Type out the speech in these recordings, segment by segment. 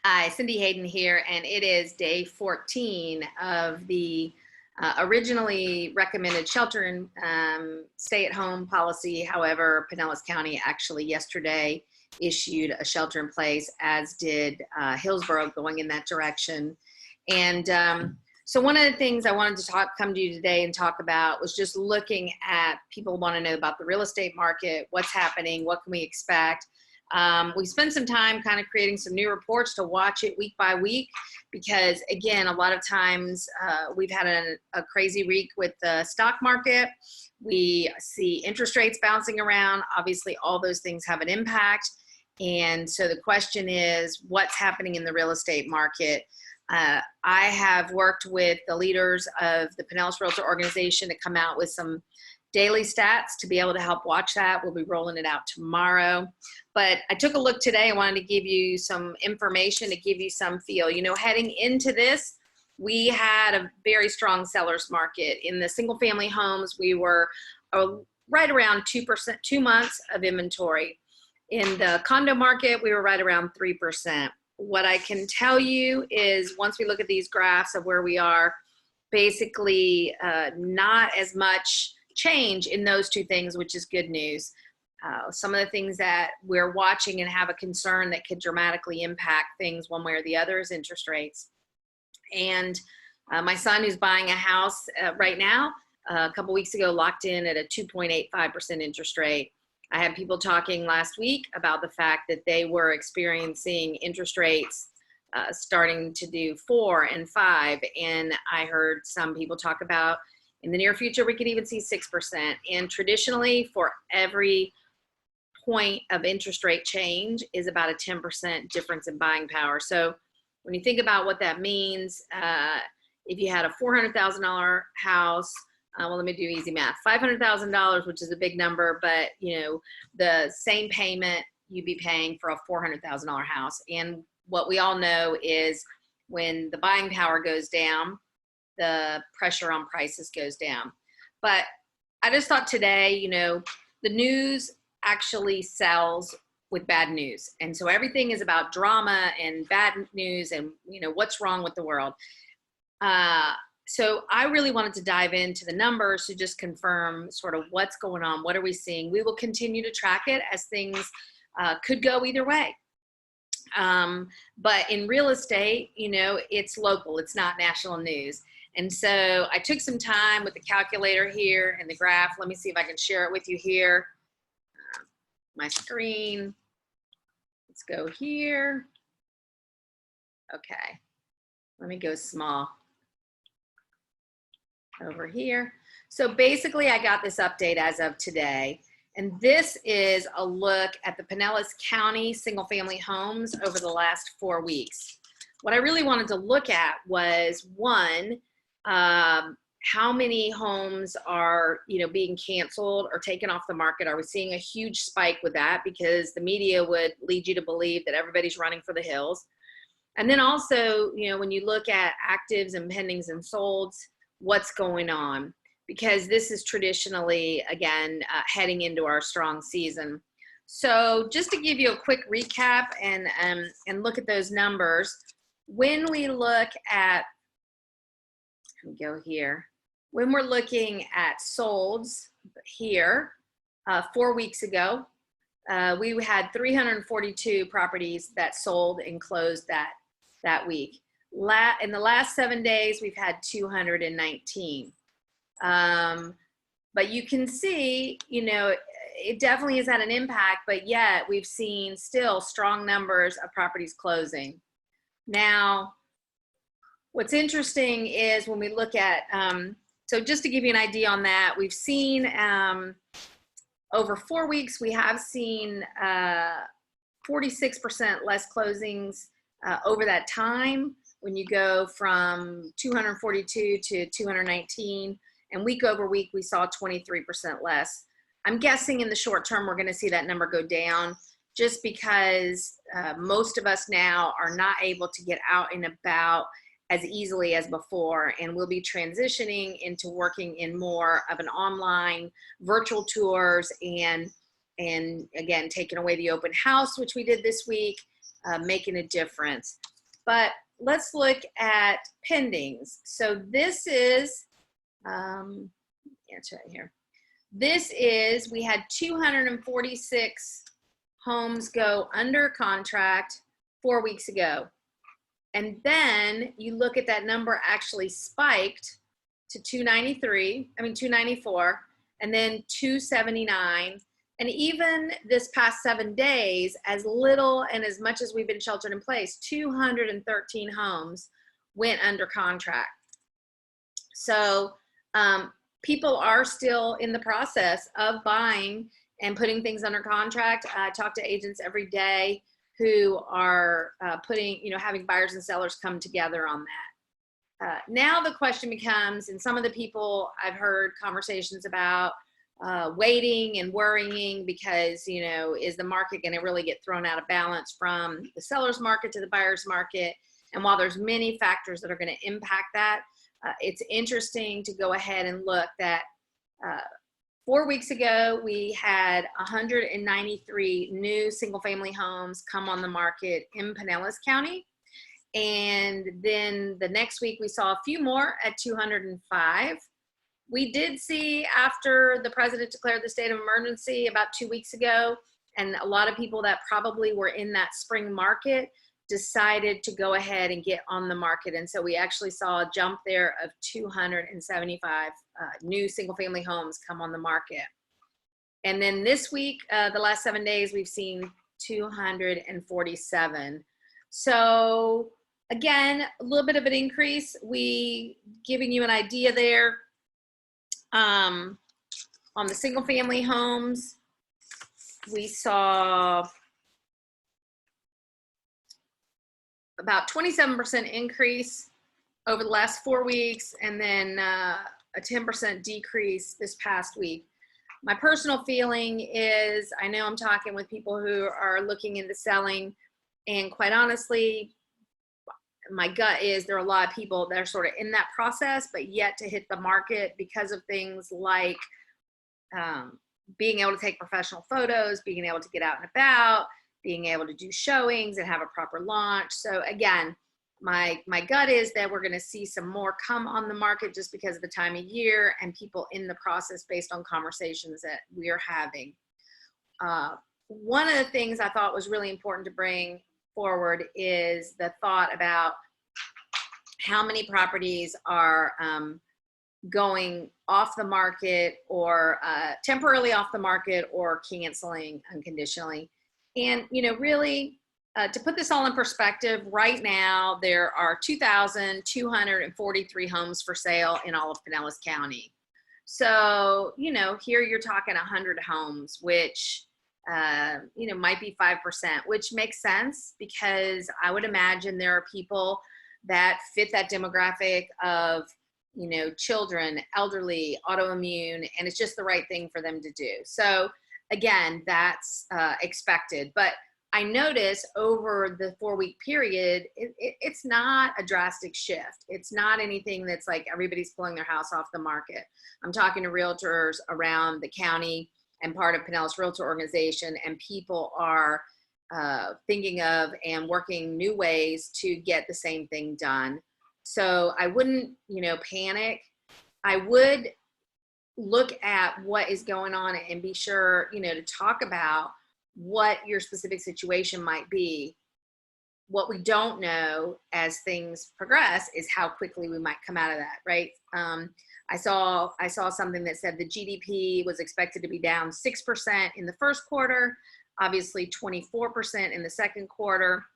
Hi, Cyndee Haydon here, and it is day 14 of the originally recommended shelter and stay-at-home policy. However, Pinellas County actually yesterday issued a shelter-in-place, as did Hillsborough, going in that direction. And so one of the things I wanted to come to you today and talk about was just looking at, people want to know about the real estate market, what's happening, what can we expect. We spent some time kind of creating some new reports to watch it week by week, because again, a lot of times we've had a crazy week with the stock market. We see interest rates bouncing around. Obviously, all those things have an impact. And so the question is, what's happening in the real estate market? I have worked with the leaders of the Pinellas Realtor organization to come out with some daily stats to be able to help watch that. We'll be rolling it out tomorrow. But I took a look today. I wanted to give you some information to give you some feel. You know, heading into this, we had a very strong seller's market. In the single family homes, we were right around 2%, 2 months of inventory. In the condo market, we were right around 3%. What I can tell you is, once we look at these graphs of where we are, basically not as much change in those two things, which is good news. Some of the things that we're watching and have a concern that could dramatically impact things one way or the other is interest rates. And my son, who's buying a house right now, a couple weeks ago locked in at a 2.85% interest rate. I had people talking last week about the fact that they were experiencing interest rates starting to do 4 and 5. And I heard some people talk about, in the near future, we could even see 6%. And traditionally, for every point of interest rate change is about a 10% difference in buying power. So when you think about what that means, if you had a $400,000 house, well, let me do easy math, $500,000, which is a big number, but you know, the same payment you'd be paying for a $400,000 house. And what we all know is, when the buying power goes down, the pressure on prices goes down. But I just thought today, you know, the news actually sells with bad news. And so everything is about drama and bad news and, you know, what's wrong with the world. So I really wanted to dive into the numbers to just confirm sort of what's going on. What are we seeing? We will continue to track it, as things could go either way. But in real estate, you know, it's local, it's not national news. And so I took some time with the calculator here and the graph. Let me see if I can share it with you here. My screen. Let's go here. Okay. Let me go small. Over here. So basically, I got this update as of today. And this is a look at the Pinellas County single family homes over the last 4 weeks. What I really wanted to look at was, one, how many homes are, you know, being canceled or taken off the market? Are we seeing a huge spike with that? Because the media would lead you to believe that everybody's running for the hills. And then also, you know, when you look at actives and pendings and solds, what's going on? Because this is traditionally, again, heading into our strong season. So just to give you a quick recap and look at those numbers, when we look at, let me go here. When we're looking at solds here, 4 weeks ago, we had 342 properties that sold and closed that week. In the last 7 days, we've had 219. But you can see, you know, it definitely has had an impact, but yet we've seen still strong numbers of properties closing. Now, what's interesting is when we look at, so just to give you an idea on that, we've seen over 4 weeks, we have seen 46% less closings over that time. When you go from 242 to 219, and week over week, we saw 23% less. I'm guessing in the short term, we're going to see that number go down, just because most of us now are not able to get out and about as easily as before, and we'll be transitioning into working in more of an online virtual tours, and again, taking away the open house, which we did this week, making a difference. But let's look at pendings. So this is, it's right here. This is, we had 246 homes go under contract 4 weeks ago. And then you look at that number actually spiked to 294, and then 279. And even this past 7 days, as little and as much as we've been sheltered in place, 213 homes went under contract. So people are still in the process of buying and putting things under contract. I talk to agents every day who are having buyers and sellers come together on that. Now the question becomes, and some of the people I've heard conversations about waiting and worrying because, is the market going to really get thrown out of balance from the seller's market to the buyer's market? And while there's many factors that are going to impact that, it's interesting to go ahead and look that 4 weeks ago, we had 193 new single-family homes come on the market in Pinellas County. And then the next week, we saw a few more at 205. We did see, after the president declared the state of emergency about 2 weeks ago, and a lot of people that probably were in that spring market decided to go ahead and get on the market. And so we actually saw a jump there of 275 new single-family homes come on the market. And then this week, the last 7 days, we've seen 247. So again, a little bit of an increase. We giving you an idea there. On the single-family homes, we saw about 27% increase over the last 4 weeks, and then a 10% decrease this past week. My personal feeling is, I know I'm talking with people who are looking into selling, and quite honestly, my gut is there are a lot of people that are sort of in that process, but yet to hit the market because of things like being able to take professional photos, being able to get out and about, being able to do showings and have a proper launch. So again, my gut is that we're going to see some more come on the market just because of the time of year and people in the process based on conversations that we are having. One of the things I thought was really important to bring forward is the thought about how many properties are going off the market or temporarily off the market or canceling unconditionally. And, really, to put this all in perspective, right now, there are 2,243 homes for sale in all of Pinellas County. So, here you're talking 100 homes, which, might be 5%, which makes sense because I would imagine there are people that fit that demographic of, children, elderly, autoimmune, and it's just the right thing for them to do. So again, that's expected. But I notice over the 4 week period, it's not a drastic shift. It's not anything that's like everybody's pulling their house off the market. I'm talking to realtors around the county and part of Pinellas Realtor Organization, and people are thinking of and working new ways to get the same thing done. So I wouldn't, panic. I would look at what is going on and be sure, to talk about what your specific situation might be. What we don't know as things progress is how quickly we might come out of that, right? I saw something that said the GDP was expected to be down 6% in the first quarter, obviously 24% in the second quarter,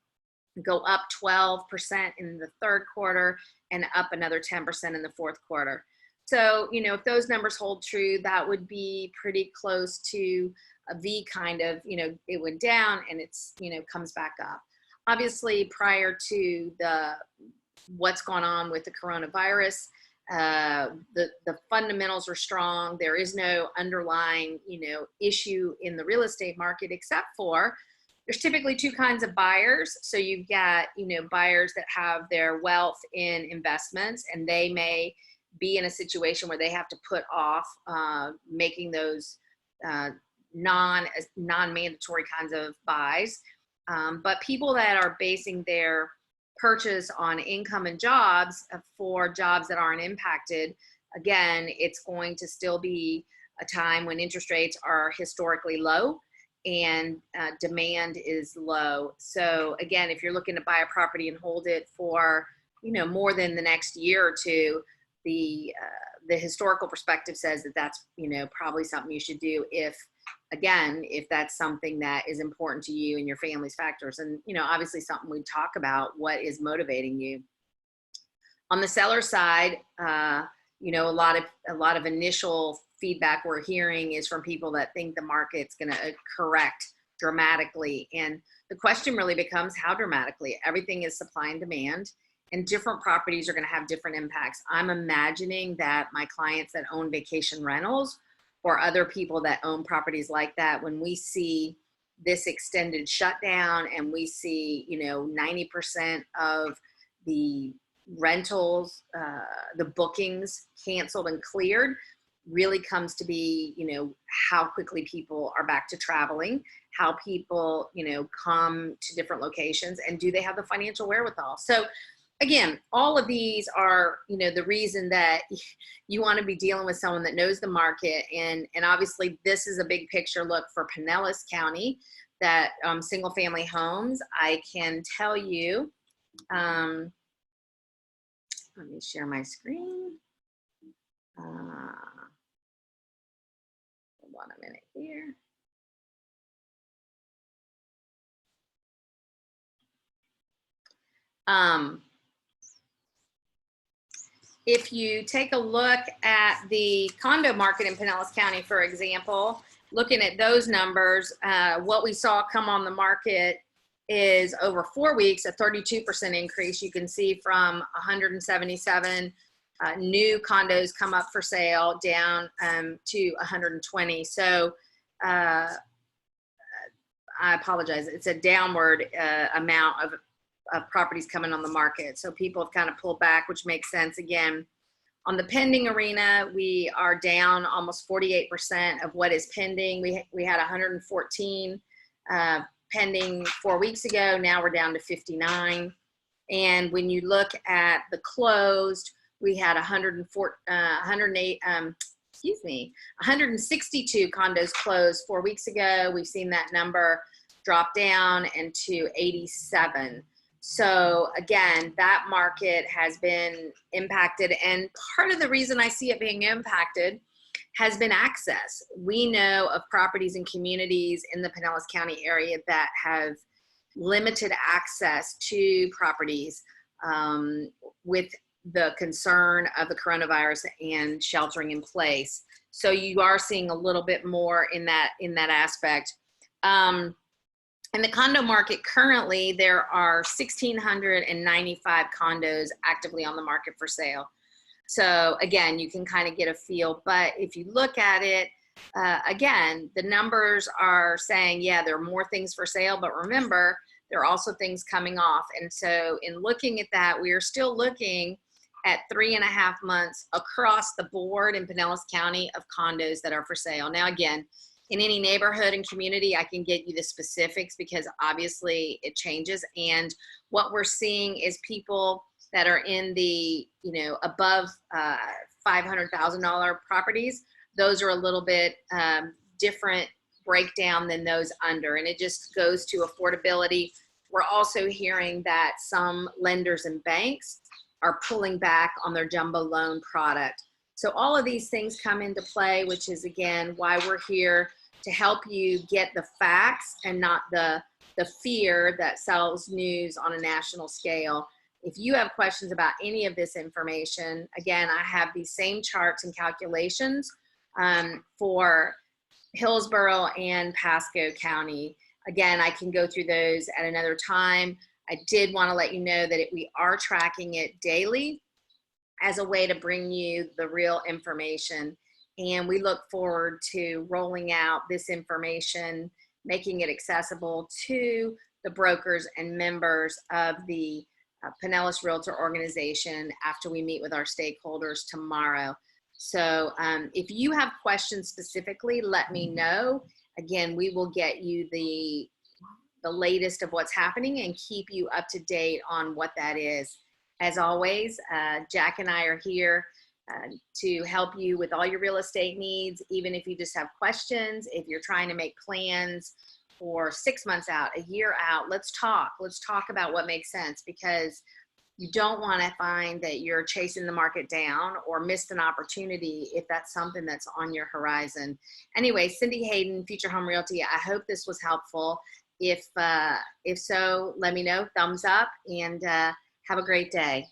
go up 12% in the third quarter, and up another 10% in the fourth quarter. So, if those numbers hold true, that would be pretty close to a V kind of, it went down and it's, comes back up. Obviously, prior to what's going on with the coronavirus, the fundamentals are strong. There is no underlying, issue in the real estate market, except for there's typically two kinds of buyers. So you've got, buyers that have their wealth in investments, and they may be in a situation where they have to put off making those non-mandatory kinds of buys. But people that are basing their purchase on income and jobs for jobs that aren't impacted, again, it's going to still be a time when interest rates are historically low and demand is low. So again, if you're looking to buy a property and hold it for, you know, more than the next year or two, the historical perspective says that that's, you know, probably something you should do if, again, if that's something that is important to you and your family's factors. And, you know, obviously something we talk about, what is motivating you. On the seller side, you know, a lot of initial feedback we're hearing is from people that think the market's going to correct dramatically. And the question really becomes how dramatically. Everything is supply and demand, and different properties are going to have different impacts. I'm imagining that my clients that own vacation rentals or other people that own properties like that, when we see this extended shutdown and we see, you know, 90% of the rentals, the bookings canceled and cleared, really comes to be, you know, how quickly people are back to traveling, how people, you know, come to different locations, and do they have the financial wherewithal? So again, all of these are, you know, the reason that you want to be dealing with someone that knows the market. And obviously this is a big picture look for Pinellas County, that single family homes. I can tell you, let me share my screen. Hold on a minute here. If you take a look at the condo market in Pinellas County, for example, looking at those numbers, what we saw come on the market is over 4 weeks, a 32% increase. You can see from 177 new condos come up for sale down to 120. So I apologize. It's a downward amount of properties coming on the market. So people have kind of pulled back, which makes sense. Again, on the pending arena, we are down almost 48% of what is pending. We had 114 pending 4 weeks ago. Now we're down to 59. And when you look at the closed, we had 162 condos closed 4 weeks ago. We've seen that number drop down into 87. So again, that market has been impacted, and part of the reason I see it being impacted has been access. We know of properties and communities in the Pinellas County area that have limited access to properties with the concern of the coronavirus and sheltering in place. So you are seeing a little bit more in that aspect. In the condo market currently, there are 1,695 condos actively on the market for sale. So again, you can kind of get a feel, but if you look at it, again, the numbers are saying, yeah, there are more things for sale, but remember, there are also things coming off. And so in looking at that, we are still looking at 3.5 months across the board in Pinellas County of condos that are for sale. Now, again, in any neighborhood and community, I can get you the specifics because obviously it changes. And what we're seeing is people that are in the, you know, above $500,000 properties. Those are a little bit different breakdown than those under, and it just goes to affordability. We're also hearing that some lenders and banks are pulling back on their jumbo loan product. So all of these things come into play, which is again why we're here to help you get the facts and not the fear that sells news on a national scale. If you have questions about any of this information, again, I have these same charts and calculations for Hillsborough and Pasco County. Again, I can go through those at another time. I did want to let you know that we are tracking it daily as a way to bring you the real information. And we look forward to rolling out this information, making it accessible to the brokers and members of the Pinellas Realtor organization after we meet with our stakeholders tomorrow. So if you have questions specifically, let me know. Again, we will get you the the latest of what's happening and keep you up to date on what that is. As always, Jack and I are here to help you with all your real estate needs, even if you just have questions, if you're trying to make plans for 6 months out, a year out. Let's talk about what makes sense, because you don't want to find that you're chasing the market down or missed an opportunity if that's something that's on your horizon. Anyway, Cyndee Haydon, Future Home Realty. I hope this was helpful. If so, let me know, thumbs up, and have a great day.